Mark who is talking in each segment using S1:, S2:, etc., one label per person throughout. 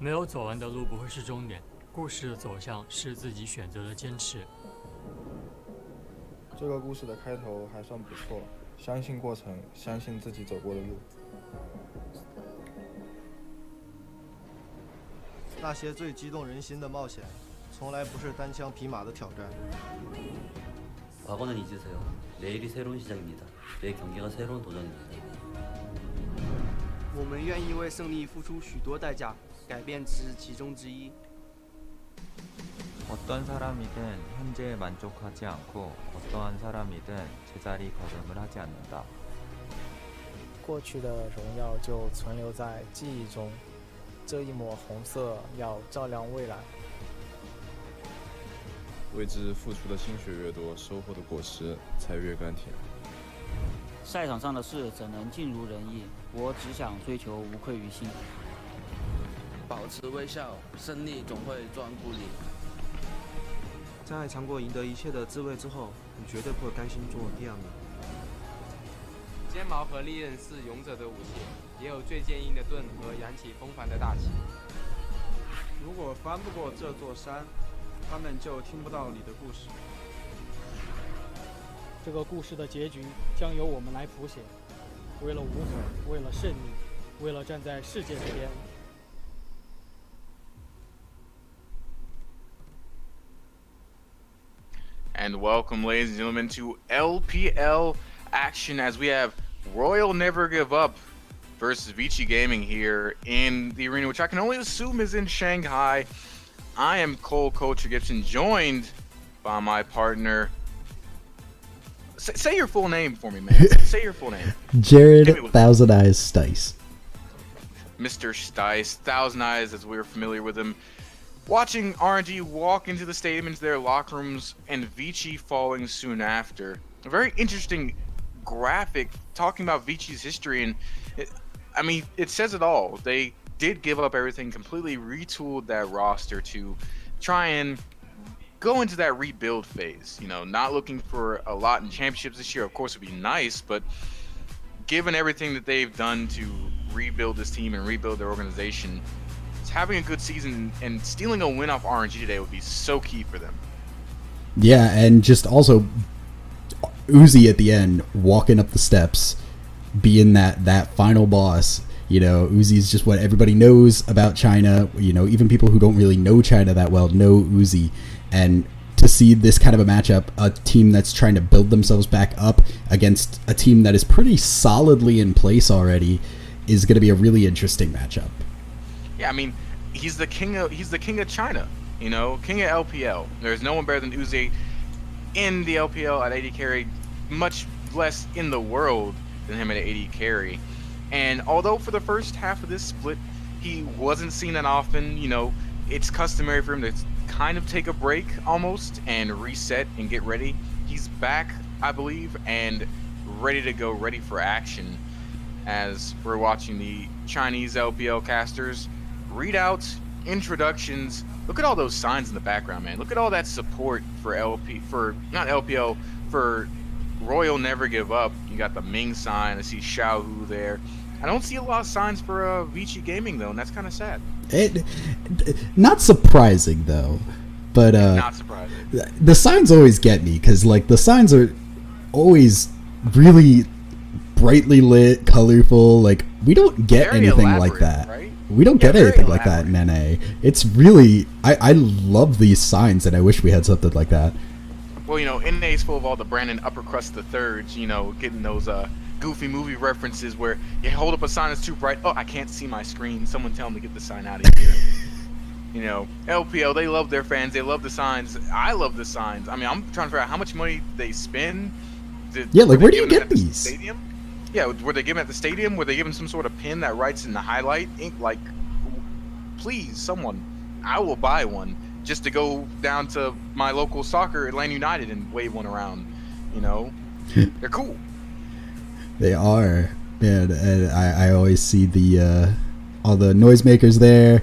S1: 没有走完的路不会是终点，故事的走向是自己选择的坚持。
S2: 这个故事的开头还算不错，相信过程，相信自己走过的路。
S3: 那些最激动人心的冒险，从来不是单枪匹马的挑战。
S4: 과거는 잊으세요. 내일이 새로운 시작입니다. 내일 경기가 새로운 도전입니다.
S5: 我们愿意为胜利付出许多代价，改变只是其中之一。
S6: 어떤 사람이든 현재에 만족하지 않고 어떠한 사람이든 제자리 걸음을 하지 않는다.
S7: 过去的荣耀就存留在记忆中，这一抹红色要照亮未来。
S8: 为之付出的心血越多，收获的果实才越甘甜。
S9: 赛场上的事怎能尽如人意？我只想追求无愧于心。
S10: 保持微笑，胜利总会专顾你。
S11: 在尝过赢得一切的滋味之后，你绝对不会甘心做一样的。
S12: 尖矛和利刃是勇者的武器，也有最坚硬的盾和扬起风帆的大旗。
S13: 如果翻不过这座山， 他们就听不到你的故事。
S14: 这个故事的结局将由我们来谱写。为了无悔，为了胜利，为了站在世界这边。
S15: And welcome, ladies and gentlemen, to LPL action as we have Royal Never Give Up versus Vici Gaming here in the arena, which I can only assume is in Shanghai. I am Cole Culture Gibson, joined by my partner. Say your full name for me, man. Say your full name.
S16: Jared Thousand Eyes Stice.
S15: Mr. Stice, Thousand Eyes, as we're familiar with him. Watching RNG walk into the stadium, into their locker rooms, and Vici falling soon after. A very interesting graphic talking about Vici's history, and it says it all. They did give up everything, completely retooled that roster to try and go into that rebuild phase. You know, not looking for a lot in championships this year, of course, would be nice, but given everything that they've done to rebuild this team and rebuild their organization, having a good season and stealing a win off RNG today would be so key for them.
S16: Yeah, and just also Uzi at the end, walking up the steps, being that final boss. You know, Uzi's just what everybody knows about China. You know, even people who don't really know China that well know Uzi. And to see this kind of a matchup, a team that's trying to build themselves back up against a team that is pretty solidly in place already, is going to be a really interesting matchup.
S15: Yeah, I mean, he's the king of China. You know, king of LPL. There's no one better than Uzi in the LPL at AD carry, much less in the world than him at AD carry. And although for the first half of this split, he wasn't seen that often, you know, it's customary for him to kind of take a break almost and reset and get ready. He's back, I believe, and ready to go, ready for action as we're watching the Chinese LPL casters read out introductions. Look at all those signs in the background, man. Look at all that support for for Royal Never Give Up. You got the Ming sign. I see Xiaohu there. I don't see a lot of signs for Vici Gaming though, and that's kind of sad.
S16: Not surprising though, but
S15: not surprising.
S16: The signs always get me because like the signs are always really brightly lit, colorful. Like we don't get
S15: very
S16: anything like that.
S15: Right?
S16: We don't get anything like that in NA. It's really I love these signs, and I wish we had something like that.
S15: Well, you know, NA is full of all the Brandon Upper Crust the Thirds, you know, getting those goofy movie references where you hold up a sign that's too bright. Oh, I can't see my screen. Someone tell them to get the sign out of here. You know, LPL, they love their fans. They love the signs. I love the signs. I mean, I'm trying to figure out how much money they spend.
S16: Yeah, like where do you get these?
S15: Stadium? Yeah, were they given at the stadium? Were they given some sort of pin that writes in the highlight ink? Like, please, someone, I will buy one just to go down to my local soccer, Atlanta United, and wave one around. You know, they're cool.
S16: They are, and I always see the all the noisemakers there,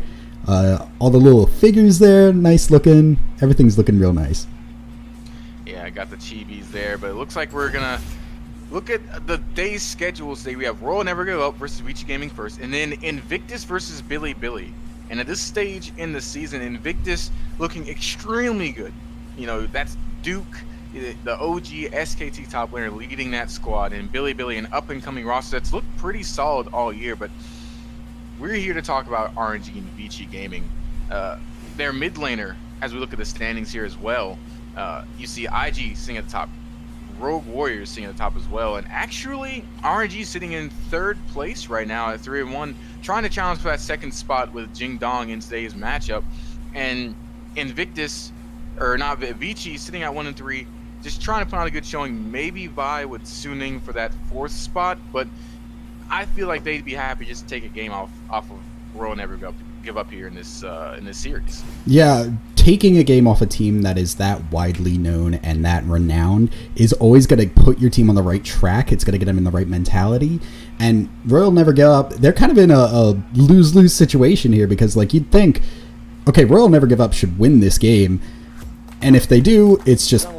S16: all the little figures there, nice looking. Everything's looking real nice.
S15: Yeah, I got the chibis there, but it looks like we're gonna look at the day's schedules today. We have Royal Never Give Up versus Vici Gaming first, and then Invictus versus Billy. And at this stage in the season, Invictus looking extremely good. You know, that's Duke, the OG SKT top laner, leading that squad, and Billy, an up-and-coming roster that's looked pretty solid all year. But we're here to talk about RNG and Vici Gaming. Their mid laner, as we look at the standings here as well, you see IG sitting at the top, Rogue Warriors sitting at the top as well, and actually RNG sitting in 3rd place right now at 3-1, trying to challenge for that 2nd spot with Jing Dong in today's matchup, and Invictus, or not Vici, sitting at 1-3, just trying to put on a good showing, maybe vie with Suning for that 4th spot, but I feel like they'd be happy just to take a game off of Royal Never Give Up here in this series.
S16: Yeah, taking a game off a team that is that widely known and that renowned is always going to put your team on the right track. It's going to get them in the right mentality. And Royal Never Give Up, they're kind of in a lose-lose situation here because, like, you'd think, okay, Royal Never Give Up should win this game. And if they do, it's just...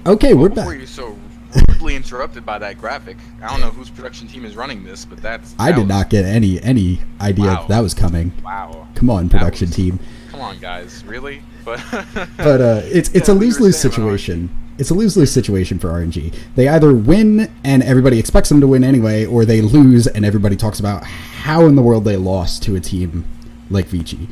S15: Okay,
S16: we're back.
S15: Before you're so rudely interrupted by that graphic, I don't know whose production team is running this, but
S16: I did not get any idea that was coming.
S15: Wow.
S16: Come on, production team.
S15: Come on, guys, really? But
S16: it's a lose-lose situation. It's a lose-lose situation for RNG. They either win and everybody expects them to win anyway, or they lose and everybody talks about how in the world they lost to a team like Vici.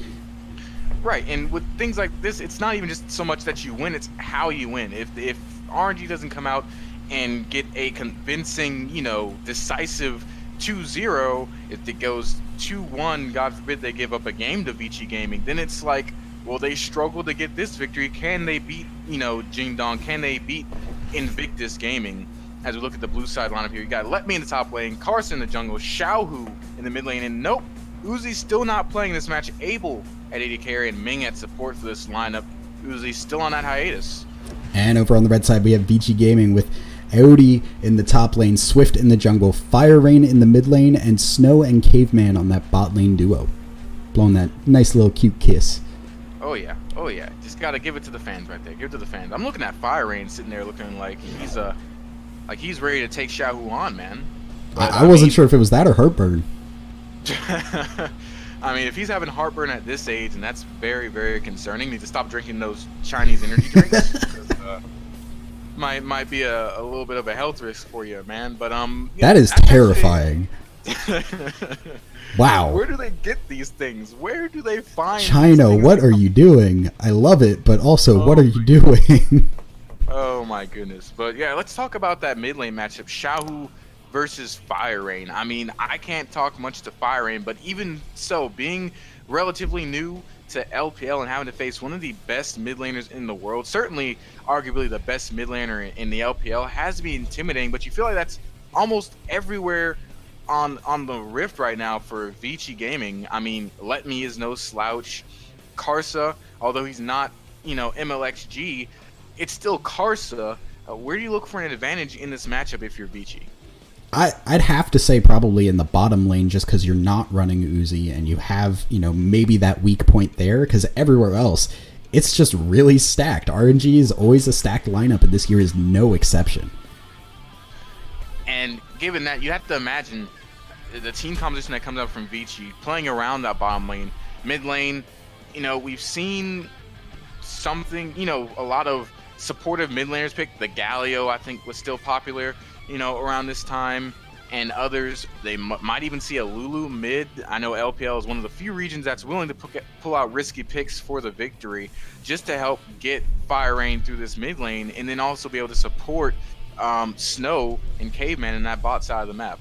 S15: Right, and with things like this, it's not even just so much that you win, it's how you win. If RNG doesn't come out and get a convincing, decisive 2-0, if it goes 2-1, God forbid they give up a game to Vici Gaming, then it's like, well, they struggled to get this victory. Can they beat, Jing Dong? Can they beat Invictus Gaming? As we look at the blue side lineup here, you got Let Me in the top lane, Carson in the jungle, Xiaohu in the mid lane, and nope, Uzi's still not playing this match. Abel at AD carry and Ming at support for this lineup. Uzi's still on that hiatus.
S16: And over on the red side, we have Vici Gaming with Aodi in the top lane, Swift in the jungle, Fire Rain in the mid lane, and Snow and Caveman on that bot lane duo. Blowing that nice little cute kiss.
S15: Oh yeah. Just gotta give it to the fans right there. Give it to the fans. I'm looking at Fire Rain sitting there looking like he's ready to take Xiaohu on, man. But,
S16: I wasn't sure if it was that or heartburn.
S15: I mean, if he's having heartburn at this age, and that's very, very concerning, need to stop drinking those Chinese energy drinks. Because, might be a little bit of a health risk for you, man. But
S16: that is terrifying. Wow.
S15: Where do they get these things? Where do they find
S16: China? What are you doing? I love it, but also, what are you doing?
S15: Oh my goodness. But yeah, let's talk about that mid lane matchup. Xiaohu versus Fire Rain. I mean, I can't talk much to Fire Rain, but even so, being relatively new to LPL and having to face one of the best mid laners in the world, certainly arguably the best mid laner in the LPL, has to be intimidating, but you feel like that's almost everywhere on the Rift right now for Vici Gaming. I mean, Let Me is no slouch. Karsa, although he's not, MLXG, it's still Karsa. Where do you look for an advantage in this matchup if you're Vici?
S16: I'd have to say probably in the bottom lane, just because you're not running Uzi and you have, maybe that weak point there, because everywhere else, it's just really stacked. RNG is always a stacked lineup, and this year is no exception.
S15: And given that, you have to imagine the team composition that comes out from Vici playing around that bottom lane. Mid lane, we've seen something, a lot of supportive mid laners pick. The Galio, I think, was still popular, around this time. And others, they might even see a Lulu mid. I know LPL is one of the few regions that's willing to pull out risky picks for the victory just to help get Fire Rain through this mid lane, and then also be able to support Snow and Caveman in that bot side of the map.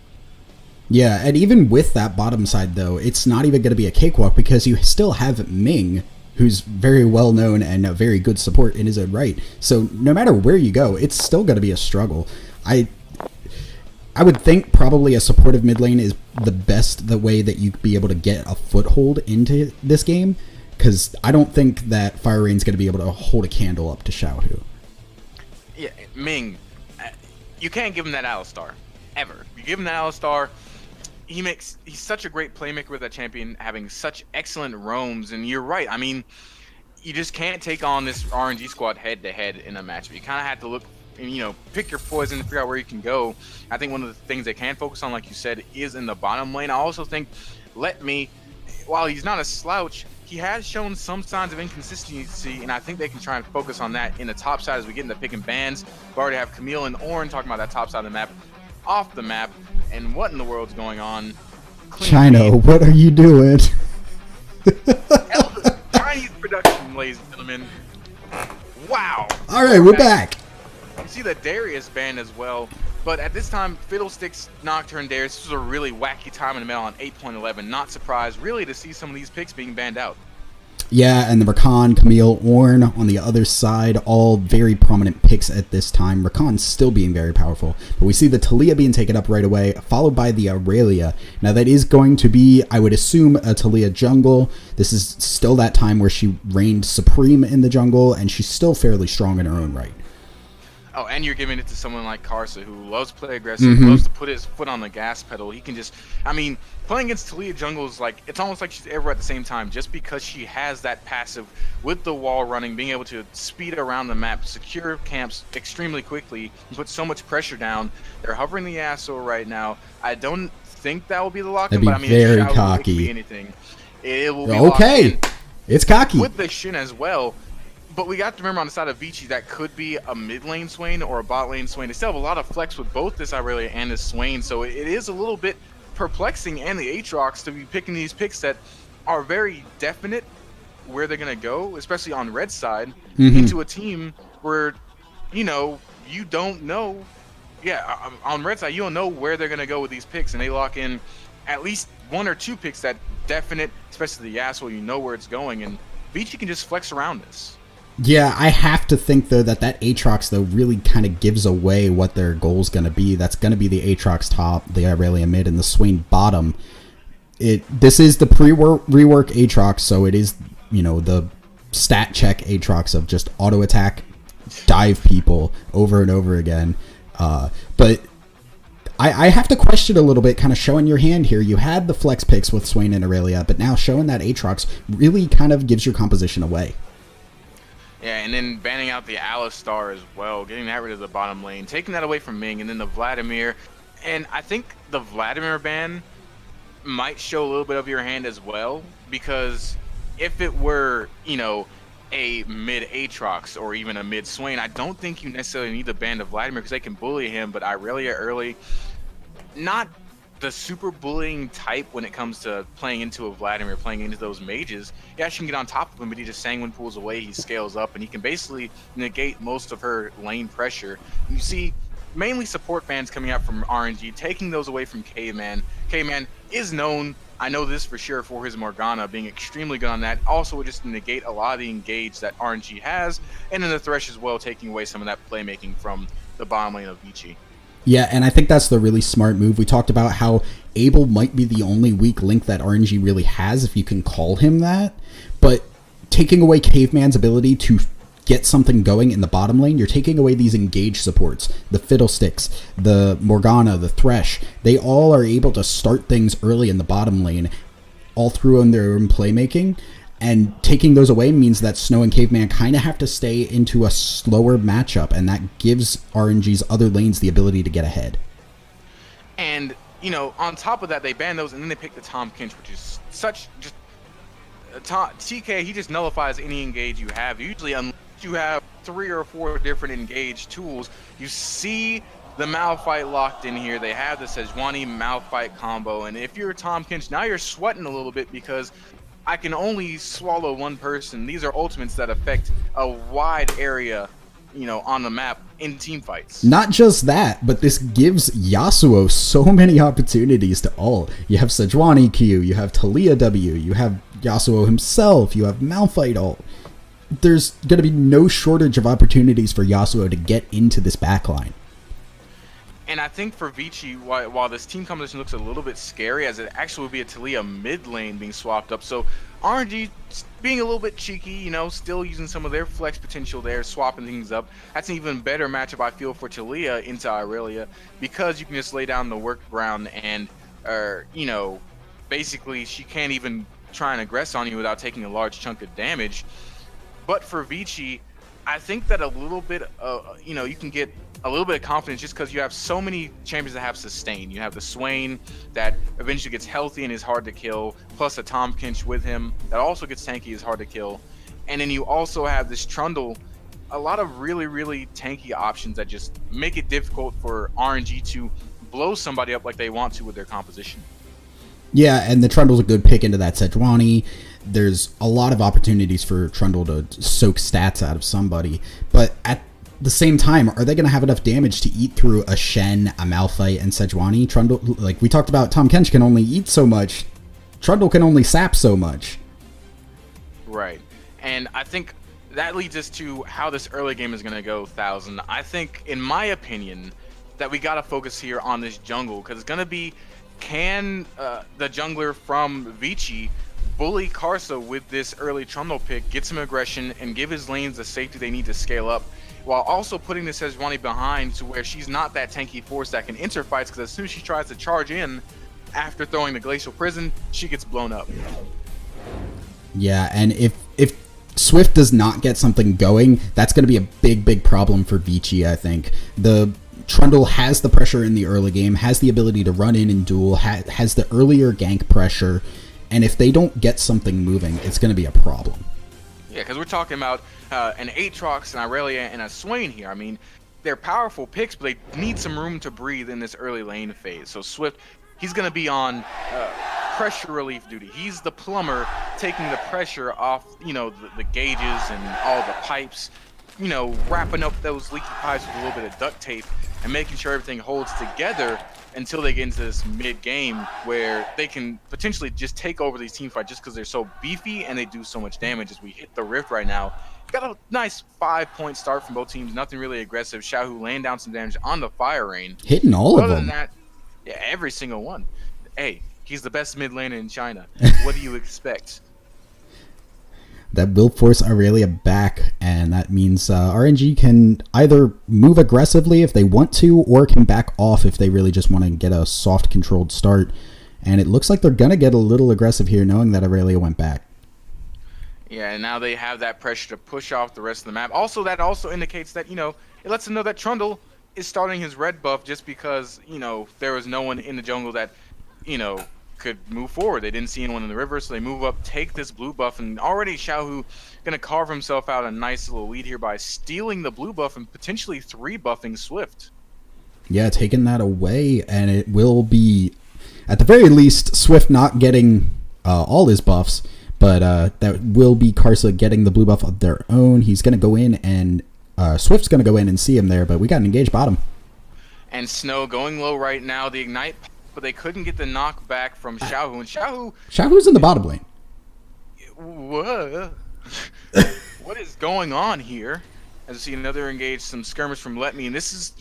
S16: Yeah, and even with that bottom side, though, it's not even going to be a cakewalk because you still have Ming, who's very well known and a very good support in his own right. So no matter where you go, it's still going to be a struggle. I would think probably a supportive mid lane is the way that you'd be able to get a foothold into this game, because I don't think that Fire Rain's going to be able to hold a candle up to Xiaohu.
S15: Yeah, Ming, you can't give him that Alistar, ever. You give him that Alistar, he's such a great playmaker with that champion, having such excellent roams, and you're right. I mean, you just can't take on this RNG squad head to head in a match. You kind of have to look and, you know, pick your poison and figure out where you can go. I think one of the things they can focus on, like you said, is in the bottom lane. I also think Let Me, while he's not a slouch, he has shown some signs of inconsistency, and I think they can try and focus on that in the top side as we get into picking bans. We already have Camille and Ornn talking about that top side of the map, off the map, and what in the world's going on?
S16: China, what are you doing?
S15: Chinese production, ladies and gentlemen. Wow.
S16: All right, we're back.
S15: You see the Darius ban as well, but at this time, Fiddlesticks, Nocturne, Darius, this was a really wacky time in the middle on 8.11. Not surprised, really, to see some of these picks being banned out.
S16: Yeah, and the Rakan, Camille, Ornn on the other side, all very prominent picks at this time. Rakan still being very powerful, but we see the Taliyah being taken up right away, followed by the Aurelia. Now that is going to be, I would assume, a Taliyah jungle. This is still that time where she reigned supreme in the jungle, and she's still fairly strong in her own right.
S15: Oh, and you're giving it to someone like Karsa, who loves to play aggressive, loves to put his foot on the gas pedal. He can just, I mean, playing against Taliyah jungle is like, it's almost like she's ever at the same time, just because she has that passive with the wall running, being able to speed around the map, secure camps extremely quickly, and put so much pressure down. They're hovering the Yasuo right now. I don't think that will be the lock-in, but I mean,
S16: very
S15: it
S16: cocky.
S15: could be anything. It will be
S16: okay. It's cocky.
S15: with the Shin as well. But we got to remember on the side of Vici, that could be a mid lane Swain or a bot lane Swain. They still have a lot of flex with both this Aurelia and this Swain, so it is a little bit perplexing, and the Aatrox to be picking these picks that are very definite where they're going to go, especially on red side, into a team where, you know, you don't know. Yeah, on red side, you don't know where they're going to go with these picks, and they lock in at least one or two picks that definite, especially the Yasuo, you know where it's going, and Vici can just flex around this.
S16: Yeah, I have to think, though, that Aatrox, though, really kind of gives away what their goal's going to be. That's going to be the Aatrox top, the Aurelia mid, and the Swain bottom. This is the rework Aatrox, so it is, you know, the stat check Aatrox of just auto attack, dive people over and over again. But I have to question a little bit, kind of showing your hand here. You had the flex picks with Swain and Aurelia, but now showing that Aatrox really kind of gives your composition away.
S15: Yeah, and then banning out the Alistar as well, getting that rid of the bottom lane, taking that away from Ming, and then the Vladimir. And I think the Vladimir ban might show a little bit of your hand as well, because if it were, you know, a mid Aatrox or even a mid Swain, I don't think you necessarily need to ban the Vladimir because they can bully him, but Aurelia early, not the super bullying type when it comes to playing into a Vladimir, playing into those mages. Yeah, she can get on top of him, but he just Sanguine pulls away, he scales up, and he can basically negate most of her lane pressure. You see mainly support bans coming out from RNG, taking those away from Caveman. Caveman is known, I know this for sure, for his Morgana, being extremely good on that. Also would just negate a lot of the engage that RNG has, and then the Thresh as well, taking away some of that playmaking from the bottom lane of Vici.
S16: Yeah, and I think that's the really smart move. We talked about how Abel might be the only weak link that RNG really has, if you can call him that. But taking away Caveman's ability to get something going in the bottom lane, you're taking away these engage supports. The Fiddlesticks, the Morgana, the Thresh, they all are able to start things early in the bottom lane, all through on their own playmaking. And taking those away means that Snow and Caveman kind of have to stay into a slower matchup, and that gives RNG's other lanes the ability to get ahead.
S15: And, you know, on top of that, they ban those, and then they pick the Tahm Kench, which is such just... TK, he just nullifies any engage you have. Usually, unless you have 3 or 4 different engage tools, you see the Malphite locked in here. They have the Sejuani Malphite combo, and if you're Tahm Kench, now you're sweating a little bit because I can only swallow one person. These are ultimates that affect a wide area, you know, on the map in team fights.
S16: Not just that, but this gives Yasuo so many opportunities to ult. You have Sejuani Q, you have Taliyah W, you have Yasuo himself, you have Malphite ult. There's going to be no shortage of opportunities for Yasuo to get into this backline.
S15: And I think for Vici, while this team composition looks a little bit scary, as it actually would be a Taliyah mid lane being swapped up. So RNG being a little bit cheeky, you know, still using some of their flex potential there, swapping things up. That's an even better matchup, I feel, for Taliyah into Aurelia, because you can just lay down the workaround and, you know, basically she can't even try and aggress on you without taking a large chunk of damage. But for Vici, I think that a little bit, you can get a little bit of confidence just because you have so many champions that have sustain. You have the Swain that eventually gets healthy and is hard to kill, plus a Tom Kinch with him that also gets tanky, is hard to kill. And then you also have this Trundle, a lot of really, really tanky options that just make it difficult for RNG to blow somebody up like they want to with their composition.
S16: Yeah, and the Trundle's a good pick into that Sejuani. There's a lot of opportunities for Trundle to soak stats out of somebody, but at the same time, are they going to have enough damage to eat through a Shen, a Malphite, and Sejuani? Trundle, like we talked about, Tom Kench can only eat so much. Trundle can only sap so much.
S15: Right, and I think that leads us to how this early game is going to go, Thousand. I think, in my opinion, that we got to focus here on this jungle, because it's going to be, can the jungler from Vici bully Karsa with this early Trundle pick, get some aggression, and give his lanes the safety they need to scale up, while also putting the Sejuani behind to where she's not that tanky force that can enter fights, because as soon as she tries to charge in after throwing the Glacial Prison, she gets blown up.
S16: Yeah, and if Swift does not get something going, that's going to be a big problem for Vici, I think. The Trundle has the pressure in the early game, has the ability to run in and duel, has the earlier gank pressure, and if they don't get something moving, it's going to be a problem.
S15: Yeah, because we're talking about an Aatrox, an Irelia, and a Swain here. I mean, they're powerful picks, but they need some room to breathe in this early lane phase. So Swift, he's going to be on pressure relief duty. He's the plumber taking the pressure off, the gauges and all the pipes, wrapping up those leaky pipes with a little bit of duct tape and making sure everything holds together until they get into this mid-game where they can potentially just take over these team fights just because they're so beefy and they do so much damage. As we hit the Rift right now, got a nice 5-point start from both teams, nothing really aggressive. Xiaohu laying down some damage on the Fire Rain.
S16: Hitting all of them.
S15: Other than that, yeah, every single one. Hey, he's the best mid laner in China. What do you expect?
S16: That will force Aurelia back, and that means RNG can either move aggressively if they want to, or can back off if they really just want to get a soft controlled start. And it looks like they're going to get a little aggressive here, knowing that Aurelia went back.
S15: Yeah, and now they have that pressure to push off the rest of the map. Also, that also indicates that, it lets them know that Trundle is starting his red buff just because, there was no one in the jungle that, could move forward. They didn't see anyone in the river, so they move up, take this blue buff, and already Xiaohu gonna carve himself out a nice little lead here by stealing the blue buff and potentially 3-buffing Swift.
S16: Yeah, taking that away, and it will be, at the very least, Swift not getting all his buffs, but that will be Karsa getting the blue buff of their own. He's gonna go in, and Swift's gonna go in and see him there, but we got an engaged bottom.
S15: And Snow going low right now, the Ignite, but they couldn't get the knockback from Xiaohu, and
S16: Xiaohu's in the bottom lane.
S15: What is going on here? As you see another engage, some skirmish from Let Me, and this is,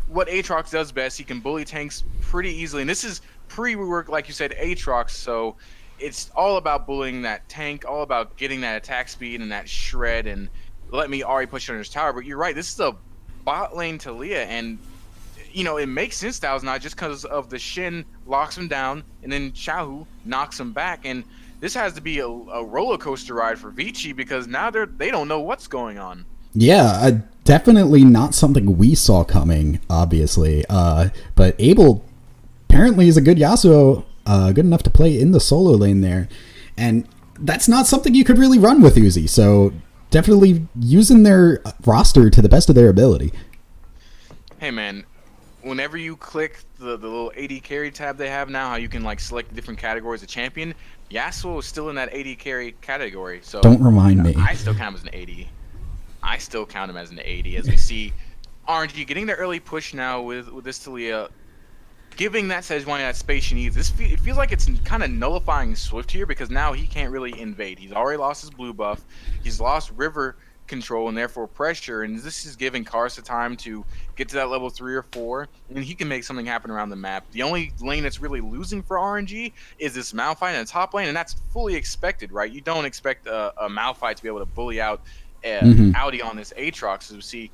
S15: what Aatrox does best. He can bully tanks pretty easily, and this is pre-rework, like you said, Aatrox, so it's all about bullying that tank, all about getting that attack speed and that shred, and Let Me already push under his tower. But you're right, this is a bot lane Talia, and it makes sense, Thousand Eye, just because of the Shin locks him down, and then Xiaohu knocks him back, and this has to be a roller coaster ride for Vici, because now they don't know what's going on.
S16: Yeah, definitely not something we saw coming, obviously. But Abel apparently is a good Yasuo, good enough to play in the solo lane there, and that's not something you could really run with Uzi. So definitely using their roster to the best of their ability.
S15: Hey man, whenever you click the little AD carry tab they have now, how you can select different categories of champion, Yasuo is still in that AD carry category. So
S16: don't remind me.
S15: I still count him as an AD. I still count him as an AD, as we see RNG getting the early push now with this Talia, giving that Sejuani that space she needs. It feels like it's kind of nullifying Swift here, because now he can't really invade. He's already lost his blue buff. He's lost river control and therefore pressure, and this is giving Karsa time to get to that level 3 or 4, and he can make something happen around the map. The only lane that's really losing for RNG is this Malphite in the top lane, and that's fully expected, right? You don't expect a Malphite to be able to bully out Audi on this Aatrox. As we see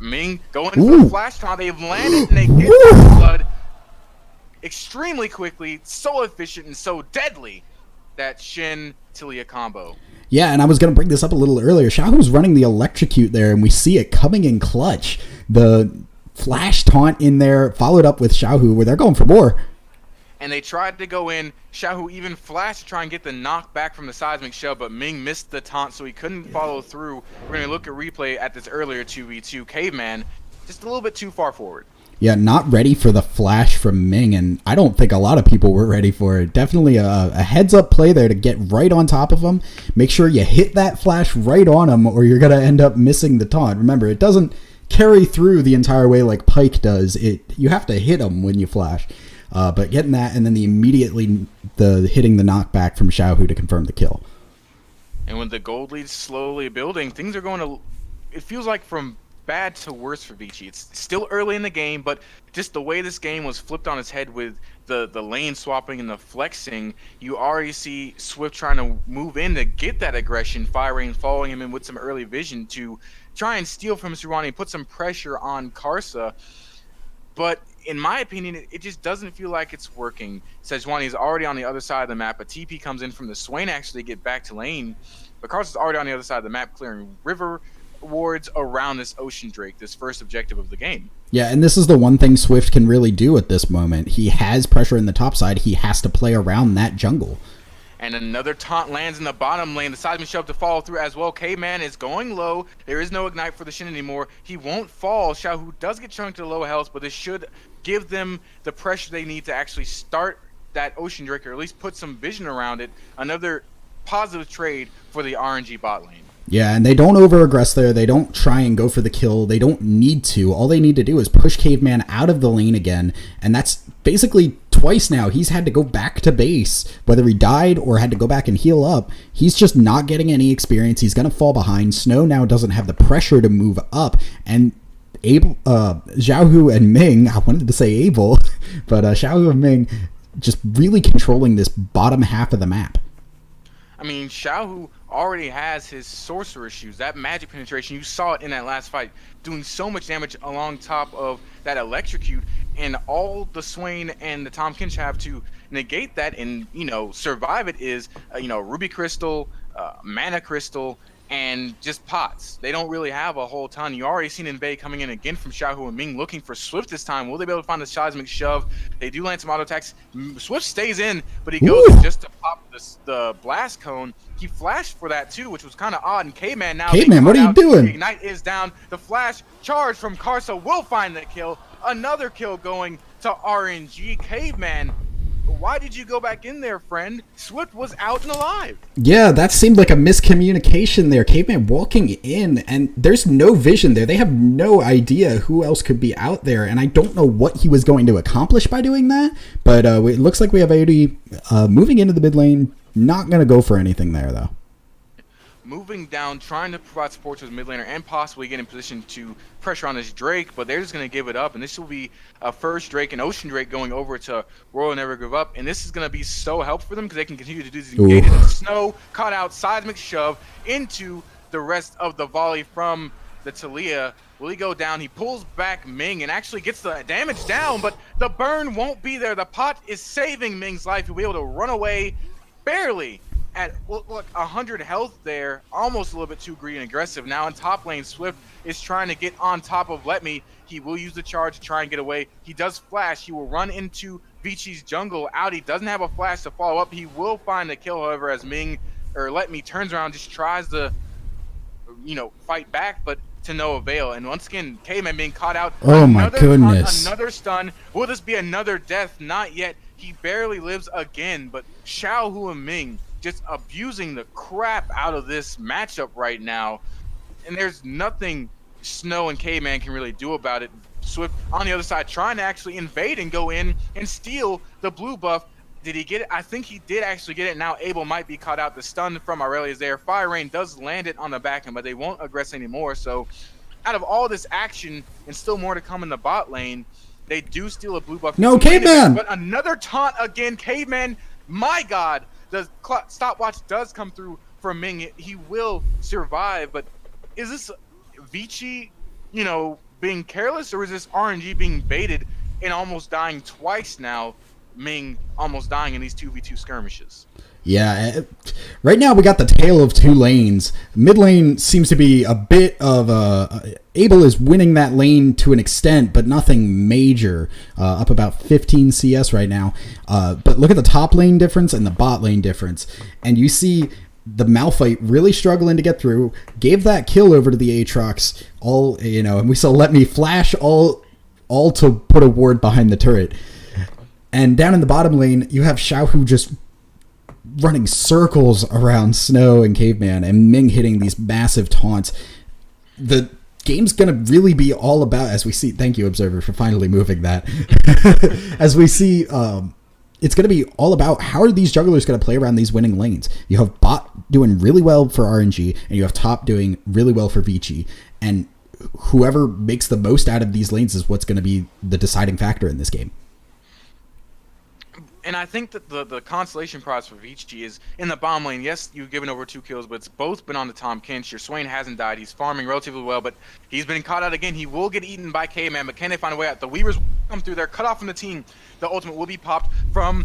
S15: Ming going for the flash taunt, they've landed and they get the blood extremely quickly, so efficient and so deadly. that Shin Tilia combo.
S16: Yeah, and I was going to bring this up a little earlier. Xiaohu's running the electrocute there, and we see it coming in clutch. The flash taunt in there, followed up with Xiaohu, where they're going for more.
S15: And they tried to go in. Xiaohu even flashed to try and get the knockback from the seismic shove, but Ming missed the taunt, so he couldn't follow through. We're going to look at replay at this earlier 2v2. Caveman, just a little bit too far forward.
S16: Yeah, not ready for the flash from Ming, and I don't think a lot of people were ready for it. Definitely a heads-up play there to get right on top of him. Make sure you hit that flash right on him, or you're going to end up missing the taunt. Remember, it doesn't carry through the entire way like Pike does. You have to hit him when you flash. But getting that, and then hitting the knockback from Xiaohu to confirm the kill.
S15: And when the gold lead's slowly building, things are going to... It feels like from bad to worse for Vici. It's still early in the game, but just the way this game was flipped on its head with the lane swapping and the flexing, you already see Swift trying to move in to get that aggression, Fire following him in with some early vision to try and steal from Sirwani and put some pressure on Karsa. But in my opinion, it just doesn't feel like it's working. Sejuani is already on the other side of the map. A TP comes in from the Swain actually get back to lane, but Karsa's already on the other side of the map, clearing river wards around this Ocean Drake, this first objective of the game.
S16: Yeah, and this is the one thing Swift can really do at this moment. He has pressure in the top side. He has to play around that jungle.
S15: And another taunt lands in the bottom lane. The seismic shove to follow through as well. K-Man is going low. There is no ignite for the Shin anymore. He won't fall. Xiaohu does get chunked to low health, but this should give them the pressure they need to actually start that Ocean Drake, or at least put some vision around it. Another positive trade for the RNG bot lane.
S16: Yeah, and they don't over-aggress there. They don't try and go for the kill. They don't need to. All they need to do is push Caveman out of the lane again, and that's basically twice now. He's had to go back to base, whether he died or had to go back and heal up. He's just not getting any experience. He's going to fall behind. Snow now doesn't have the pressure to move up, and Xiaohu and Ming, I wanted to say Abel, but Xiaohu and Ming just really controlling this bottom half of the map.
S15: I mean, Xiaohu already has his sorcerer shoes. That magic penetration, you saw it in that last fight, doing so much damage along top of that electrocute, and all the Swain and the Tom Kinch have to negate that and, survive it is, Ruby Crystal, Mana Crystal, and just pots. They don't really have a whole ton. You already seen Invade coming in again from Xiaohu and Ming looking for Swift this time. Will they be able to find the seismic shove? They do land some auto attacks. Swift stays in, but he goes just to pop the blast cone. He flashed for that too, which was kind of odd. And K-Man now...
S16: K-Man, what are you doing?
S15: Ignite is down. The flash charge from Karsa will find the kill. Another kill going to RNG. Caveman, why did you go back in there, friend? Swift was out and alive.
S16: Yeah, that seemed like a miscommunication there. Caveman walking in, and there's no vision there. They have no idea who else could be out there, and I don't know what he was going to accomplish by doing that, but it looks like we have AOD moving into the mid lane. Not going to go for anything there, though.
S15: Moving down, trying to provide support to his mid laner and possibly get in position to pressure on this Drake, but they're just going to give it up, and this will be a first Drake and Ocean Drake going over to Royal Never Give Up, and this is going to be so helpful for them because they can continue to do these engages. And Snow caught out, seismic shove into the rest of the volley from the Talia. Will he go down? He pulls back Ming and actually gets the damage down, but the burn won't be there. The pot is saving Ming's life. He'll be able to run away barely at 100 health there, almost a little bit too greedy and aggressive. Now in top lane, Swift is trying to get on top of Let Me. He will use the charge to try and get away. He does flash. He will run into Vici's jungle. Audi doesn't have a flash to follow up. He will find the kill, however, as Let Me turns around, just tries to, fight back, but to no avail. And once again, K-Man being caught out.
S16: Oh my goodness.
S15: Another stun. Will this be another death? Not yet. He barely lives again, but Xiaohu and Ming just abusing the crap out of this matchup right now, and there's nothing Snow and K-Man can really do about it. Swift on the other side trying to actually invade and go in and steal the blue buff. Did he get it? I think he did actually get it. Now Abel might be caught out. The stun from Aurelia is there. Fire Rain does land it on the back end, but they won't aggress anymore. So out of all this action and still more to come in the bot lane, they do steal a blue buff.
S16: No, Caveman!
S15: But another taunt again. Caveman, my God. The stopwatch does come through for Ming. He will survive, but is this Vici, being careless, or is this RNG being baited and almost dying twice now? Ming almost dying in these 2v2 skirmishes.
S16: Yeah, right now we got the tale of two lanes. Mid lane seems to be a bit of Abel is winning that lane to an extent, but nothing major. Up about 15 CS right now. But look at the top lane difference and the bot lane difference. And you see the Malphite really struggling to get through. Gave that kill over to the Aatrox. And we saw Let Me flash all to put a ward behind the turret. And down in the bottom lane, you have Xiaohu just running circles around Snow and Caveman, and Ming hitting these massive taunts. The game's going to really be all about, as we see, thank you, Observer, for finally moving that. As we see, it's going to be all about how are these jugglers going to play around these winning lanes. You have bot doing really well for RNG, and you have top doing really well for Vici. And whoever makes the most out of these lanes is what's going to be the deciding factor in this game.
S15: And I think that the consolation prize for Vici is in the bottom lane. Yes, you've given over 2 kills, but it's both been on the Tahm Kench. Your Swain hasn't died. He's farming relatively well, but he's been caught out again. He will get eaten by K-Man, but can they find a way out? The Weavers come through there, cut off from the team. The ultimate will be popped from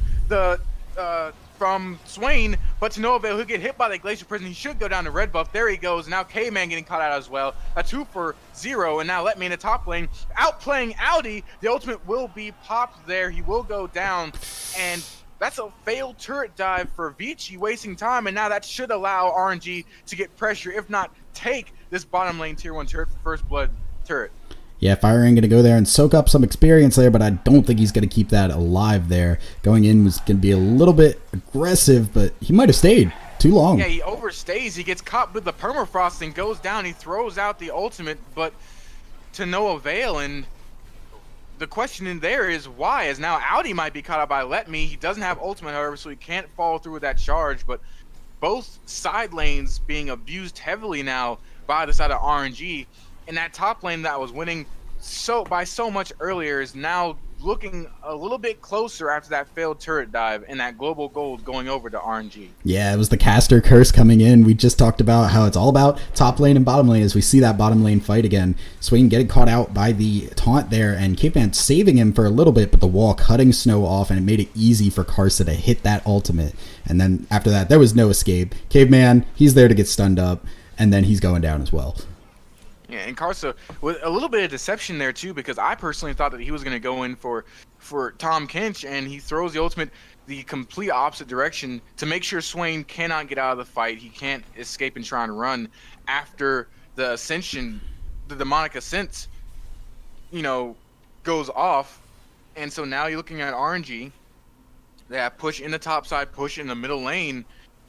S15: Swain, but to no avail. He'll get hit by the Glacier Prison. He should go down to red buff. There he goes. Now K-Man getting caught out as well. A 2 for 0, and now Let Me in the top lane. Outplaying Audi. The ultimate will be popped there. He will go down, and that's a failed turret dive for Vici, wasting time, and now that should allow RNG to get pressure, if not take this bottom lane tier 1 turret for First Blood turret.
S16: Yeah, Fire Rain going to go there and soak up some experience there, but I don't think he's going to keep that alive there. Going in was going to be a little bit aggressive, but he might have stayed too long.
S15: Yeah, he overstays. He gets caught with the permafrost and goes down. He throws out the ultimate, but to no avail. And the question in there is why? As now Audi might be caught up by Let Me. He doesn't have ultimate, however, so he can't follow through with that charge. But both side lanes being abused heavily now by the side of RNG. And that top lane that was winning by so much earlier is now looking a little bit closer after that failed turret dive and that global gold going over to RNG.
S16: Yeah, it was the caster curse coming in. We just talked about how it's all about top lane and bottom lane as we see that bottom lane fight again. Swain getting caught out by the taunt there, and Caveman saving him for a little bit, but the wall cutting Snow off, and it made it easy for Karsa to hit that ultimate. And then after that, there was no escape. Caveman, he's there to get stunned up, and then he's going down as well.
S15: Yeah, and Karsa with a little bit of deception there too, because I personally thought that he was going to go in for Tahm Kench, and he throws the ultimate the complete opposite direction to make sure Swain cannot get out of the fight. He can't escape and try and run after the ascension, the demonic ascent, goes off. And so now you're looking at RNG. They have push in the top side, push in the middle lane,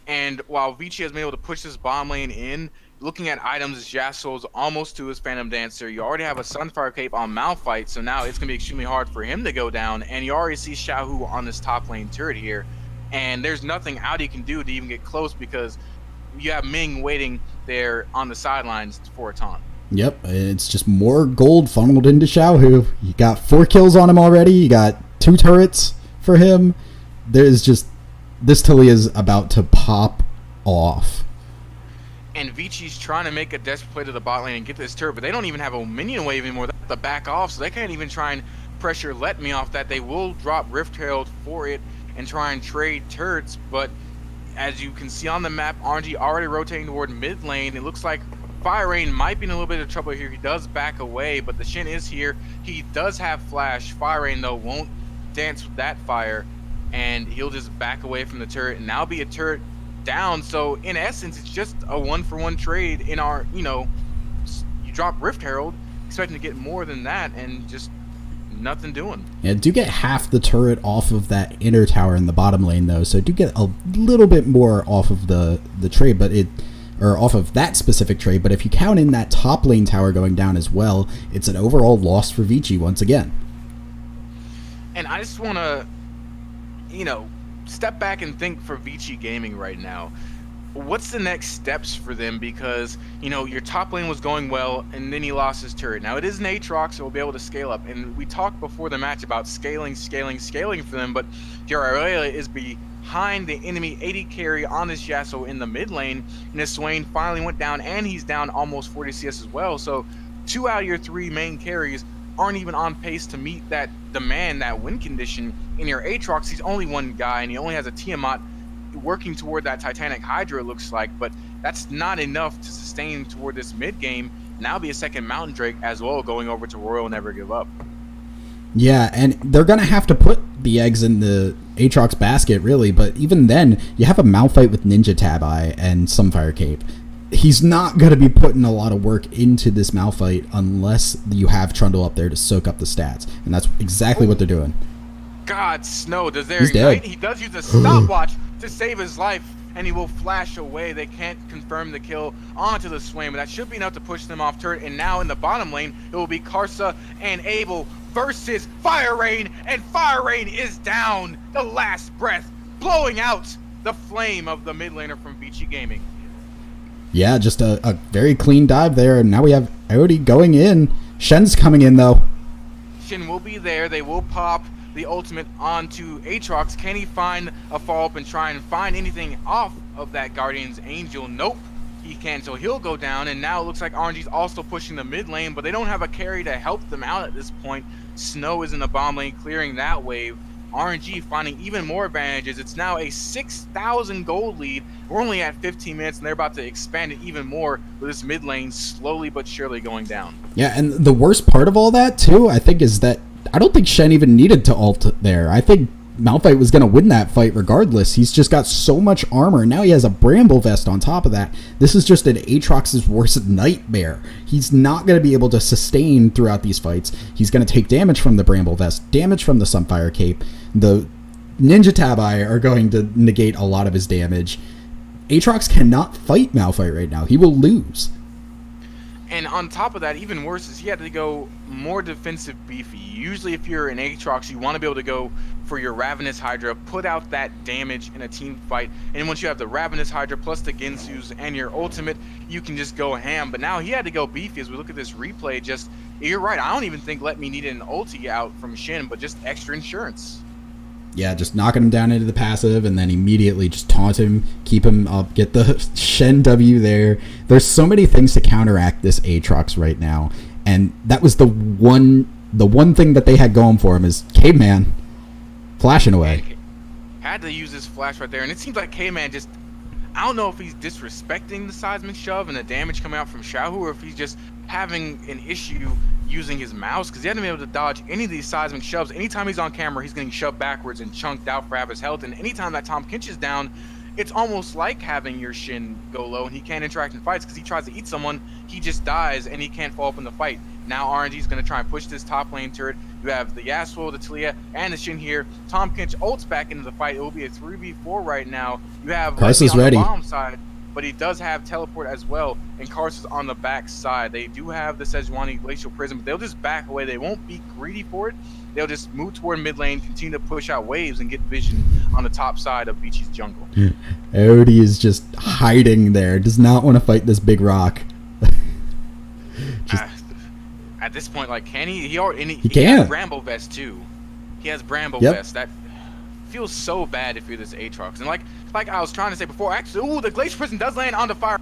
S15: and while Vici has been able to push this bottom lane in, looking at items, Yasuo's almost to his Phantom Dancer. You already have a Sunfire Cape on Malphite, so now it's going to be extremely hard for him to go down. And you already see Xiaohu on this top lane turret here. And there's nothing Audi can do to even get close because you have Ming waiting there on the sidelines for a taunt. Yep,
S16: it's just more gold funneled into Xiaohu. You got 4 kills on him already. You got 2 turrets for him. There's just... This Talia's about to pop off.
S15: And Vici's trying to make a desperate play to the bot lane and get this turret, but they don't even have a minion wave anymore. They have to back off, so they can't even try and pressure Let Me off that. They will drop Rift Herald for it and try and trade turrets, but as you can see on the map, RNG already rotating toward mid lane. It looks like Fire Rain might be in a little bit of trouble here. He does back away, but the Shin is here. He does have flash. Fire Rain, though, won't dance with that fire, and he'll just back away from the turret and now be a turret down. So in essence, it's just a 1-for-1 trade in our, you drop Rift Herald expecting to get more than that and just nothing doing.
S16: Yeah, do get half the turret off of that inner tower in the bottom lane though, so do get a little bit more off of the trade, or off of that specific trade, but if you count in that top lane tower going down as well, it's an overall loss for Vici once again.
S15: And I just want to, step back and think for Vici Gaming right now. What's the next steps for them? Because, your top lane was going well, and then he lost his turret. Now, it is an Aatrox, so we'll be able to scale up. And we talked before the match about scaling for them, but Jararela is behind the enemy 80 carry on this Yasuo in the mid lane, and his Swain finally went down, and he's down almost 40 CS as well. So 2 out of your 3 main carries aren't even on pace to meet that demand, that win condition. In your Aatrox, he's only one guy, and he only has a Tiamat working toward that Titanic Hydra, it looks like, but that's not enough to sustain toward this mid game. Now be a second Mountain Drake as well, going over to Royal Never Give Up.
S16: Yeah, and they're going to have to put the eggs in the Aatrox basket, really, but even then, you have a Malphite with Ninja Tabi and Sunfire Cape. He's not going to be putting a lot of work into this Malphite unless you have Trundle up there to soak up the stats, and that's exactly what they're doing.
S15: God, Snow, does there
S16: He's
S15: ignite?
S16: dead.
S15: He does use a stopwatch to save his life, and he will flash away. They can't confirm the kill onto the Swain, but that should be enough to push them off turret, and now in the bottom lane, it will be Karsa and Abel versus Fire Rain, and Fire Rain is down. The last breath, blowing out the flame of the mid laner from Vici Gaming.
S16: Yeah, just a very clean dive there, and now we have Aodi going in. Shen's coming in, though.
S15: Shen will be there. They will pop the ultimate onto Aatrox. Can he find a follow-up and try and find anything off of that Guardian's Angel? Nope, he can't, so he'll go down, and now it looks like RNG's also pushing the mid lane, but they don't have a carry to help them out at this point. Snow is in the bottom lane, clearing that wave. RNG finding even more advantages. It's now a 6,000 gold lead. We're only at 15 minutes, and they're about to expand it even more with this mid lane slowly but surely going down.
S16: Yeah, and the worst part of all that, too, I think, is that I don't think Shen even needed to ult there. I think Malphite was going to win that fight regardless. He's just got so much armor. Now he has a Bramble Vest on top of that. This is just an Aatrox's worst nightmare. He's not going to be able to sustain throughout these fights. He's going to take damage from the Bramble Vest, damage from the Sunfire Cape. The Ninja Tabi are going to negate a lot of his damage. Aatrox cannot fight Malphite right now. He will lose.
S15: And on top of that, even worse is he had to go more defensive beefy. Usually if you're an Aatrox, you want to be able to go for your Ravenous Hydra, put out that damage in a team fight, and once you have the Ravenous Hydra plus the Ginsus and your ultimate, you can just go ham. But now he had to go beefy. As we look at this replay, just, you're right, I don't even think Let Me needed an ulti out from Shin, but just extra insurance.
S16: Yeah, just knocking him down into the passive and then immediately just taunt him, keep him up, get the Shen W there. There's so many things to counteract this Aatrox right now, and that was the one thing that they had going for him is Caveman flashing away.
S15: Had to use this flash right there, and it seems like K-Man just, I don't know if he's disrespecting the seismic shove and the damage coming out from Xiaohu, or if he's just having an issue using his mouse, because he hasn't been able to dodge any of these seismic shoves. Anytime he's on camera, he's getting shoved backwards and chunked out for half his health, and anytime that Tom Kinch is down, it's almost like having your Shin go low and he can't interact in fights, because he tries to eat someone, he just dies and he can't follow up in the fight. Now RNG is going to try and push this top lane turret. You have the Yasuo, the Talia, and the Shin here. Tom Kinch ults back into the fight. It will be a 3v4 right now. You have
S16: Karsa's
S15: on
S16: ready.
S15: The bottom side, but he does have teleport as well, and Karsa's on the back side. They do have the Sejuani Glacial Prism, but they'll just back away. They won't be greedy for it. They'll just move toward mid lane, continue to push out waves, and get vision on the top side of Vici's jungle.
S16: Aodi is just hiding there, does not want to fight this big rock.
S15: At this point, like, can he? He
S16: can.
S15: has Bramble Vest too. He has Bramble Vest. That feels so bad if you're this Aatrox. And like I was trying to say before, actually, ooh, the Glacier Prison does land on the fire.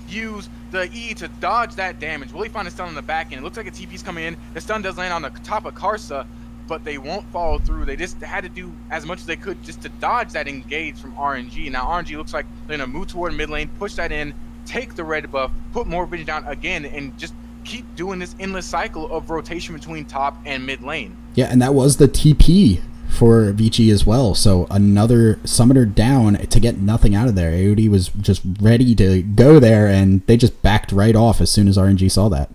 S15: Use the E to dodge that damage. Will he find a stun on the back end? It looks like a TP's coming in. The stun does land on the top of Karsa, but they won't follow through. They just had to do as much as they could just to dodge that engage from RNG. Now RNG looks like they're gonna move toward mid lane, push that in, take the red buff, put more vision down again, and just keep doing this endless cycle of rotation between top and mid lane.
S16: Yeah, and that was the TP for Vici as well. So another summoner down to get nothing out of there. Aodi was just ready to go there, and they just backed right off as soon as RNG saw that.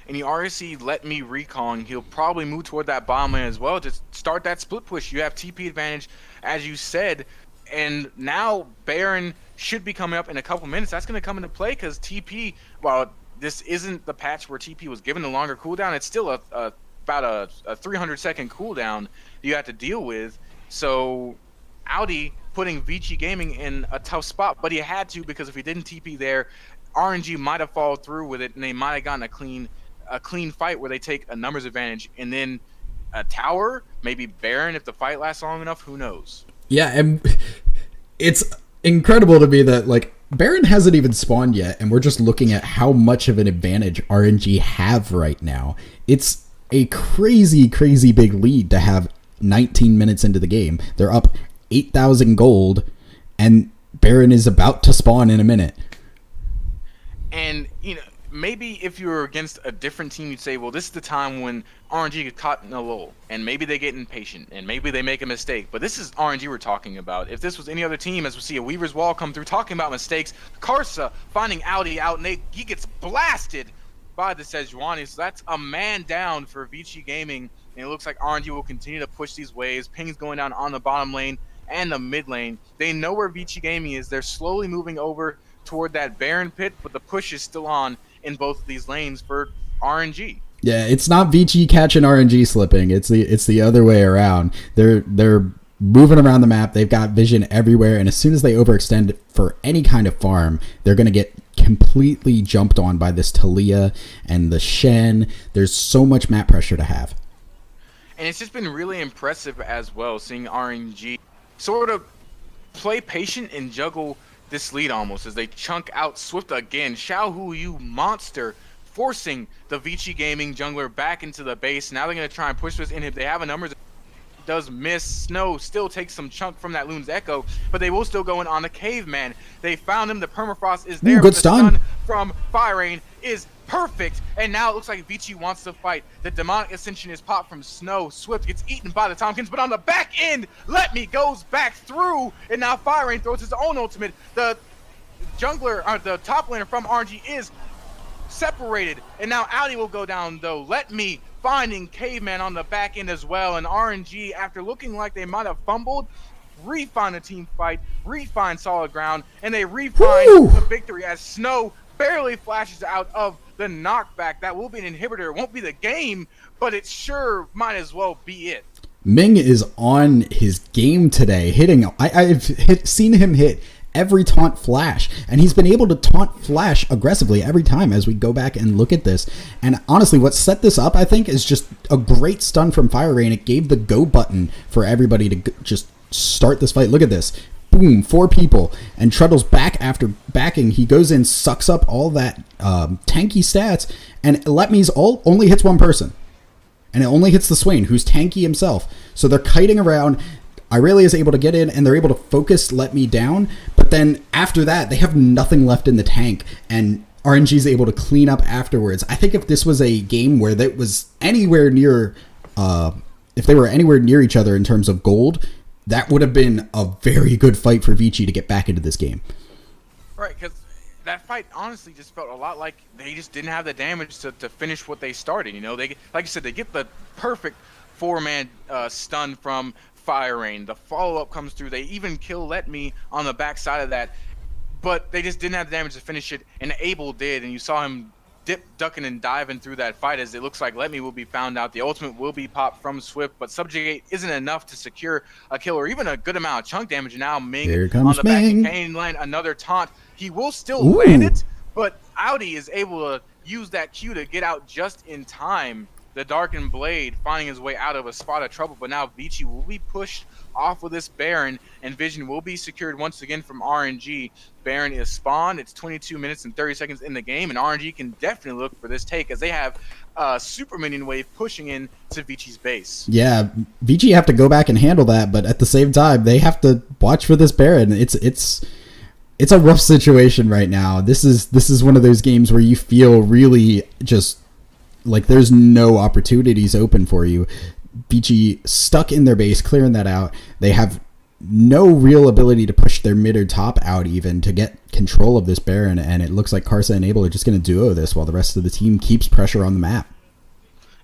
S15: And the RSC Let Me recalling, he'll probably move toward that bottom lane as well to start that split push. You have TP advantage, as you said, and now Baron should be coming up in a couple minutes. That's going to come into play because TP, while this isn't the patch where TP was given a longer cooldown, it's still about a 300-second cooldown you have to deal with. So Audi putting Vici Gaming in a tough spot, but he had to, because if he didn't TP there, RNG might have followed through with it, and they might have gotten a clean fight where they take a numbers advantage, and then a tower, maybe Baron if the fight lasts long enough, who knows.
S16: Yeah, and it's incredible to me that, like, Baron hasn't even spawned yet, and we're just looking at how much of an advantage RNG have right now. It's a crazy, crazy big lead to have 19 minutes into the game. They're up 8,000 gold, and Baron is about to spawn in a minute.
S15: And, maybe if you were against a different team, you'd say, well, this is the time when RNG gets caught in a lull, and maybe they get impatient, and maybe they make a mistake. But this is RNG we're talking about. If this was any other team, as we see a Weaver's Wall come through talking about mistakes, Karsa finding Audi out, and he gets blasted by the Sejuani. So that's a man down for Vici Gaming, and it looks like RNG will continue to push these waves. Ping's going down on the bottom lane and the mid lane. They know where Vici Gaming is. They're slowly moving over toward that Baron pit, but the push is still on in both of these lanes for RNG.
S16: Yeah, it's not Vici catching RNG slipping. It's the other way around. They're moving around the map. They've got vision everywhere, and as soon as they overextend for any kind of farm, they're going to get completely jumped on by this Talia and the Shen. There's so much map pressure to have.
S15: And it's just been really impressive as well, seeing RNG sort of play patient and juggle this lead almost as they chunk out Swift again. Xiaohu, you monster, forcing the Vici Gaming jungler back into the base. Now they're going to try and push this in. If they have a numbers, does miss. Snow still takes some chunk from that Loon's Echo, but they will still go in on the Caveman. They found him. The permafrost is there.
S16: Ooh, good
S15: the
S16: stun
S15: from Fire Rain is perfect, and now it looks like Vici wants to fight. The Demonic Ascension is popped from Snow. Swift gets eaten by the Tompkins, but on the back end, Let Me goes back through, and now Fire Rain throws his own ultimate. The jungler, or the top laner from RNG is separated, and now Audi will go down though. Let Me finding Caveman on the back end as well, and RNG, after looking like they might have fumbled, refine the team fight, refine solid ground, and they refine the victory as Snow barely flashes out of the knockback. That will be an inhibitor. It won't be the game, but it sure might as well be it.
S16: Ming is on his game today, hitting. I've seen him hit every taunt flash, and he's been able to taunt flash aggressively every time as we go back and look at this. And honestly, what set this up, I think, is just a great stun from Fire Rain. It gave the go button for everybody to just start this fight. Look at this. Boom, 4 people, and Truddle's back after backing. He goes in, sucks up all that tanky stats, and Let Me's only hits one person. And it only hits the Swain, who's tanky himself. So they're kiting around. Irelia is able to get in, and they're able to focus Let Me down. But then after that, they have nothing left in the tank, and RNG is able to clean up afterwards. I think if this was a game where that was anywhere near, if they were anywhere near each other in terms of gold, that would have been a very good fight for Vici to get back into this game.
S15: Right, because that fight honestly just felt a lot like they just didn't have the damage to finish what they started. You know, they, like you said, they get the perfect 4-man stun from Fire Rain. The follow-up comes through. They even kill Let Me on the backside of that, but they just didn't have the damage to finish it, and Abel did, and you saw him dip, ducking, and diving through that fight as it looks like Let Me will be found out. The ultimate will be popped from Swift, but Subjugate isn't enough to secure a kill or even a good amount of chunk damage. And now Ming on the back end can land another taunt. He will still land it, but Audi is able to use that Q to get out just in time. The Darkened Blade finding his way out of a spot of trouble, but now Vici will be pushed off with this Baron, and Vision will be secured once again from RNG. Baron is spawned. It's 22 minutes and 30 seconds in the game, and RNG can definitely look for this take as they have Super Minion Wave pushing in to Vici's base.
S16: Yeah, Vici have to go back and handle that, but at the same time, they have to watch for this Baron. It's a rough situation right now. This is one of those games where you feel really just like there's no opportunities open for you. Vici stuck in their base, clearing that out. They have no real ability to push their mid or top out even to get control of this Baron, and it looks like Karsa and Abel are just going to duo this while the rest of the team keeps pressure on the map.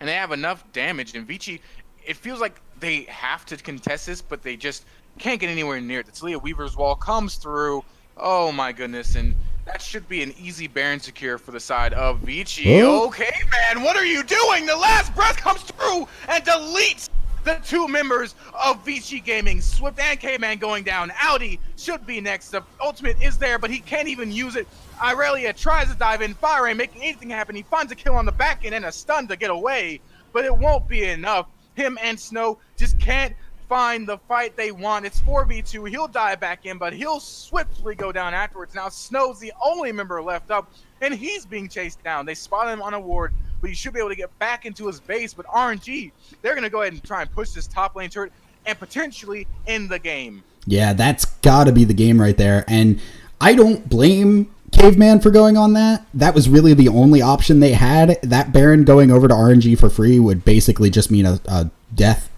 S15: And they have enough damage, and Vici, it feels like they have to contest this, but they just can't get anywhere near it. The Talia Weaver's Wall comes through. Oh my goodness, and that should be an easy Baron secure for the side of Vici.
S16: Oh.
S15: Okay, man, what are you doing? The last breath comes through and deletes the 2 members of Vici Gaming. Swift and K-Man going down. Audi should be next. The ultimate is there, but he can't even use it. Irelia tries to dive in. Fire Rain making anything happen. He finds a kill on the back end and a stun to get away, but it won't be enough. Him and Snow just can't find the fight they want. It's 4v2. He'll dive back in, but he'll swiftly go down afterwards. Now Snow's the only member left up, and he's being chased down. They spot him on a ward, but you should be able to get back into his base. But RNG, they're going to go ahead and try and push this top lane turret and potentially end the game.
S16: Yeah, that's got to be the game right there. And I don't blame Caveman for going on that. That was really the only option they had. That Baron going over to RNG for free would basically just mean a death,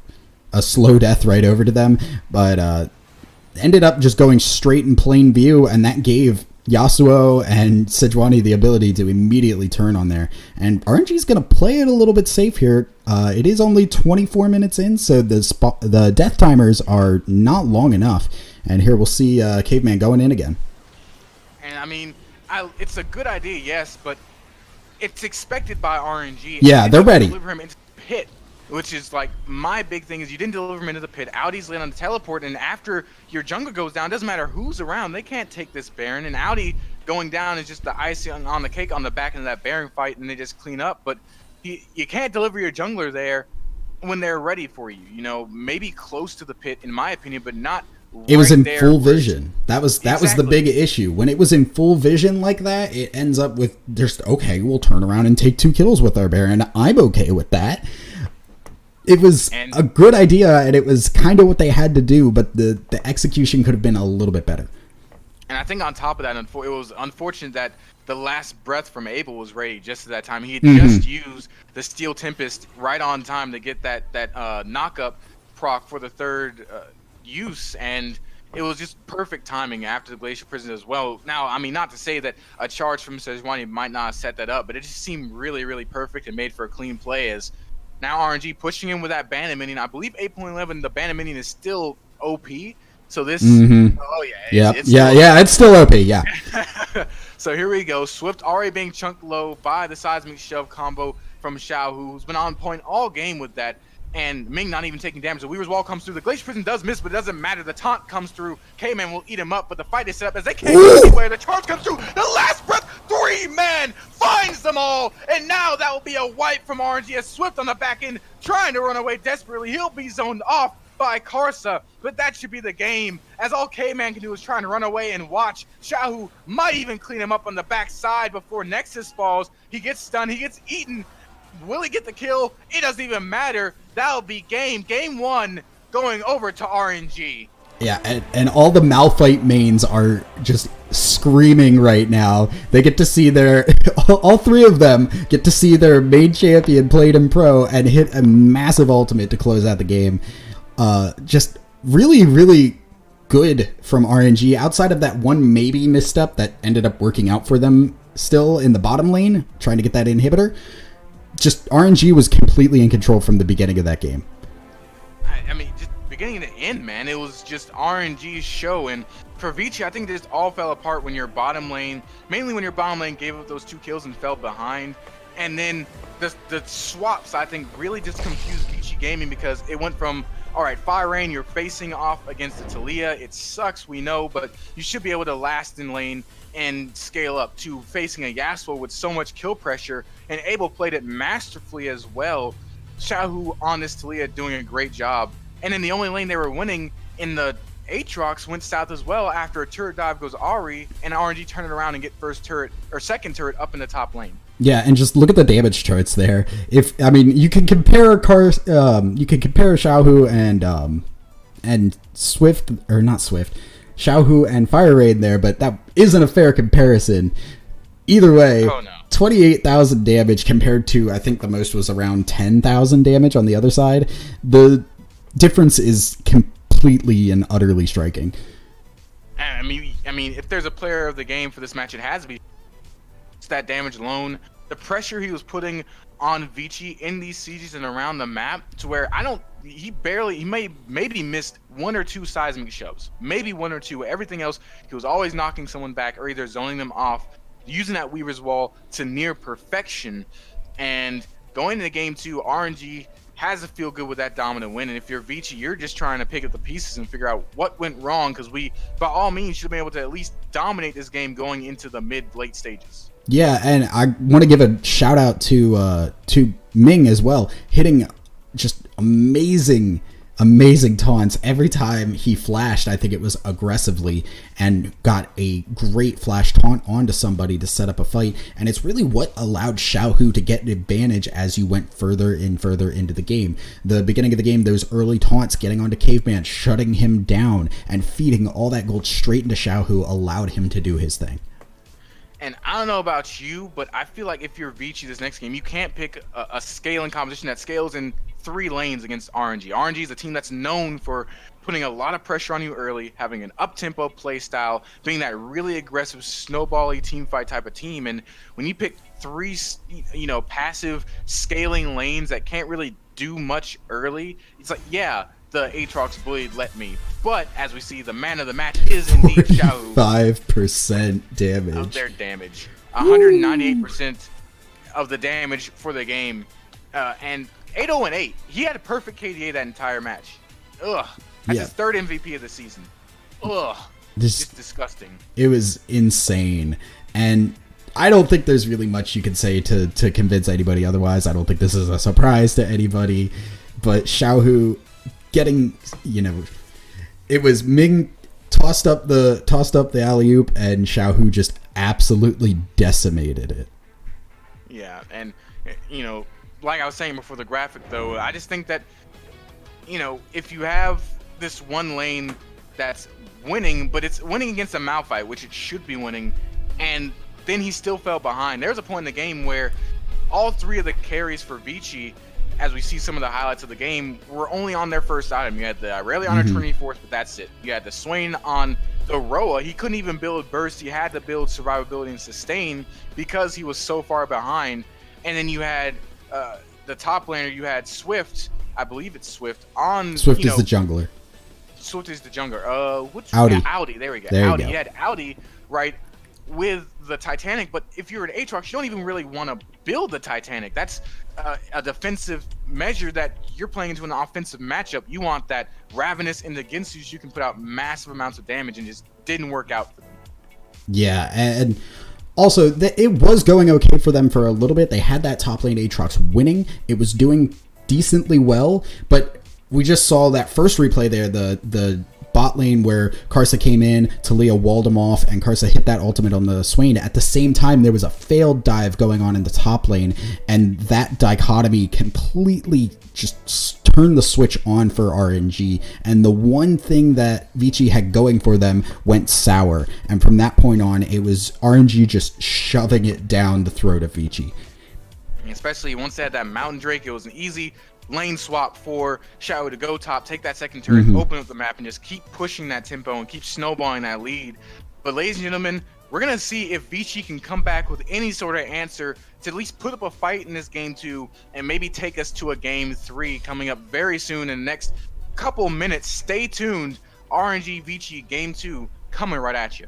S16: a slow death right over to them. But ended up just going straight in plain view, and that gave Yasuo and Sejuani the ability to immediately turn on there. And RNG's going to play it a little bit safe here. It is only 24 minutes in, so the death timers are not long enough. And here we'll see Caveman going in again.
S15: And I mean, it's a good idea, yes, but it's expected by RNG.
S16: Yeah, they're ready.
S15: Deliver him into the pit, which is like my big thing is you didn't deliver him into the pit. Audi's laying on the teleport, and after your jungle goes down, doesn't matter who's around, they can't take this Baron. And Audi going down is just the icing on the cake on the back end of that Baron fight, and they just clean up. But you can't deliver your jungler there when they're ready for you. You know, maybe close to the pit, in my opinion, but not.
S16: It was in full vision. That was the big issue. When it was in full vision like that, it ends up with just, okay, we'll turn around and take 2 kills with our Baron. I'm okay with that. It was a good idea, and it was kind of what they had to do, but the execution could have been a little bit better.
S15: And I think on top of that, it was unfortunate that the last breath from Abel was ready just at that time. He had just used the Steel Tempest right on time to get that knock-up proc for the third use, and it was just perfect timing after the Glacial Prison as well. Now, I mean, not to say that a charge from Sejuani might not have set that up, but it just seemed really, really perfect and made for a clean play. As now RNG pushing in with that Bandit Minion. I believe 8.11, the Bandit Minion is still OP. So this, oh yeah,
S16: it's still OP, yeah.
S15: So here we go. Swift already being chunked low by the seismic shove combo from Xiao, who's been on point all game with that. And Ming not even taking damage. The Weaver's Wall comes through. The Glacier Prison does miss, but it doesn't matter. The taunt comes through. K-Man will eat him up, but the fight is set up as they can't go anywhere. The charge comes through. The last breath, 3-man finds them all. And now that will be a wipe from RNG as Swift on the back end trying to run away desperately. He'll be zoned off by Karsa, but that should be the game, as all K-Man can do is trying to run away and watch. Xiaohu might even clean him up on the backside before Nexus falls. He gets stunned. He gets eaten. Will he get the kill? It doesn't even matter. That'll be game 1 going over to RNG.
S16: Yeah, and all the Malphite mains are just screaming right now. They get to see all 3 of them get to see their main champion played in pro and hit a massive ultimate to close out the game. Just really, really good from RNG, outside of that one maybe misstep that ended up working out for them still in the bottom lane, trying to get that inhibitor. Just RNG was completely in control from the beginning of that game.
S15: I mean, just beginning to end, man. It was just RNG's show. And for Vici, I think this all fell apart when your bottom lane, mainly when your bottom lane gave up those 2 kills and fell behind. And then the swaps, I think, really just confused Vici Gaming, because it went from, all right, Fire Rain, you're facing off against the Talia. It sucks, we know, but you should be able to last in lane and scale up to facing a Yasuo with so much kill pressure, and Abel played it masterfully as well. Xiaohu on this Talia doing a great job. And in the only lane they were winning in the Aatrox went south as well after a turret dive goes Ahri, and RNG turn it around and get second turret up in the top lane.
S16: Yeah, and just look at the damage charts there. You can compare Xiaohu and Swift, or not Swift, Xiaohu and Fire Raid there, but that isn't a fair comparison. Either way, 28,000 damage compared to, I think the most was around 10,000 damage on the other side. The difference is completely and utterly striking.
S15: I mean, if there's a player of the game for this match, it has to be. It's that damage alone. The pressure he was putting on Vici in these sieges and around the map, to where he maybe missed 1 or 2 seismic shoves, maybe 1 or 2. Everything else, he was always knocking someone back or either zoning them off, using that Weaver's Wall to near perfection. And going into game 2, RNG has to feel good with that dominant win. And if you're Vici, you're just trying to pick up the pieces and figure out what went wrong, because we, by all means, should have been able to at least dominate this game going into the mid-late stages.
S16: Yeah, and I want to give a shout out to Ming as well, hitting just amazing amazing taunts. Every time he flashed, I think it was aggressively, and got a great flash taunt onto somebody to set up a fight. And it's really what allowed Xiaohu to get an advantage as you went further and further into the game. The beginning of the game, those early taunts, getting onto Caveman, shutting him down, and feeding all that gold straight into Xiaohu allowed him to do his thing.
S15: And I don't know about you, but I feel like if you're Vici this next game, you can't pick a scaling composition that scales in 3 lanes against RNG. RNG is a team that's known for putting a lot of pressure on you early, having an up-tempo play style, being that really aggressive, snowbally team fight type of team. And when you pick 3, passive scaling lanes that can't really do much early, it's like, yeah, the Aatrox Blade let me. But as we see, the man of the match is indeed Xiaohu.
S16: 5% damage.
S15: Of their damage. 198% of the damage for the game. And 8-0-8. He had a perfect KDA that entire match. Ugh. That's his 3rd MVP of the season. Ugh. Just disgusting.
S16: It was insane. And I don't think there's really much you can say to convince anybody otherwise. I don't think this is a surprise to anybody. But Xiaohu getting, it was Ming tossed up the alley-oop, and Xiaohu just absolutely decimated it.
S15: Yeah, and like I was saying before the graphic, though, I just think that, if you have this one lane that's winning, but it's winning against a Malphite, which it should be winning, and then he still fell behind. There was a point in the game where all 3 of the carries for Vici, as we see some of the highlights of the game, were only on their first item. You had the Irelia on her 24th, but that's it. You had the Swain on the Roa. He couldn't even build burst. He had to build survivability and sustain because he was so far behind. And then you had the top laner. You had Swift. I believe it's Swift on.
S16: Swift is the jungler.
S15: Swift is the jungler.
S16: Audi.
S15: Audi. There we go.
S16: There
S15: Audi.
S16: you go.
S15: You had Audi right with the Titanic, but if you're an Aatrox, you don't even really want to build the Titanic. That's a defensive measure that you're playing into an offensive matchup. You want that Ravenous into Ginsu so you can put out massive amounts of damage, and just didn't work out for them.
S16: Yeah, and also it was going okay for them for a little bit. They had that top lane Aatrox winning. It was doing decently well, but we just saw that first replay there, the bot lane where Karsa came in, Talia walled him off, and Karsa hit that ultimate on the Swain. At the same time, there was a failed dive going on in the top lane, and that dichotomy completely just turned the switch on for RNG, and the one thing that Vici had going for them went sour, and from that point on, it was RNG just shoving it down the throat of Vici.
S15: Especially once they had that Mountain Drake, it was an easy lane swap for Xiao to go top, take that second turret, open up the map, and just keep pushing that tempo and keep snowballing that lead. But ladies and gentlemen, we're going to see if Vici can come back with any sort of answer to at least put up a fight in this game 2 and maybe take us to a game 3 coming up very soon in the next couple minutes. Stay tuned. RNG Vici game 2 coming right at you.